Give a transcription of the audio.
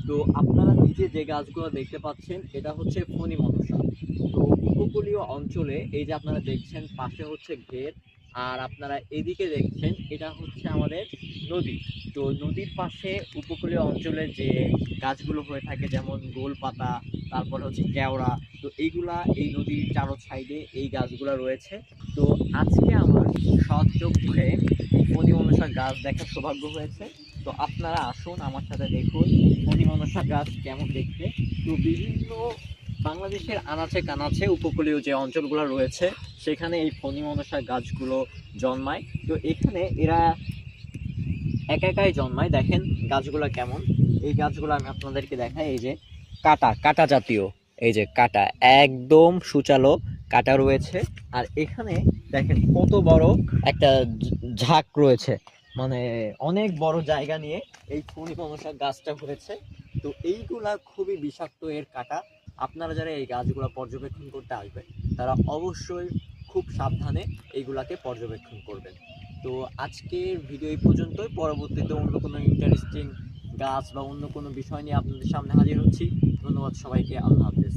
তো আপনারা নিচে যে গাছগুলো দেখতে পাচ্ছেন এটা হচ্ছে ফণী মনসা। তো উপকূলীয় অঞ্চলে এই যে আপনারা দেখছেন পাশে হচ্ছে ঘের, আর আপনারা এদিকে দেখছেন এটা হচ্ছে আমাদের নদী। তো নদীর পাশে উপকূলীয় অঞ্চলে যে গাছগুলো হয়ে থাকে যেমন গোলপাতা, তারপর হচ্ছে কেওড়া, তো এইগুলা এই নদীর চারো সাইডে এই গাছগুলো রয়েছে। তো আজকে আমার সচক্ষে ফণী মনসা গাছ দেখার সৌভাগ্য হয়েছে। তো আপনারা আসুন আমার সাথে দেখুন ফণী মনসা গাছ কেমন দেখতে। তো বিভিন্ন বাংলাদেশের আনাচে কানাচে উপকূলীয় যে অঞ্চলগুলো রয়েছে সেখানে এই ফণী মনসা গাছগুলো জন্মায়। তো এখানে এরা একা একাই জন্মায়। দেখেন গাছগুলো কেমন, এই গাছগুলো আমি আপনাদেরকে দেখাই। এই যে কাটা কাটা জাতীয়, এই যে কাটা একদম সুচালো কাটা রয়েছে। আর এখানে দেখেন কত বড় একটা ঝাঁক রয়েছে, মানে অনেক বড় জায়গা নিয়ে এই ফণী মনসা গাছটা হয়েছে। তো এইগুলা খুবই বিষাক্ত এর কাটা। আপনারা যারা এই গাছগুলা পর্যবেক্ষণ করতে আসবেন তারা অবশ্যই খুব সাবধানে এইগুলাকে পর্যবেক্ষণ করবেন। তো আজকের ভিডিও এই পর্যন্তই। পরবর্তীতে অন্য কোনো ইন্টারেস্টিং গাছ বা অন্য কোনো বিষয় নিয়ে আপনাদের সামনে হাজির হচ্ছি। ধন্যবাদ সবাইকে। আল্লাহ হাফেজ।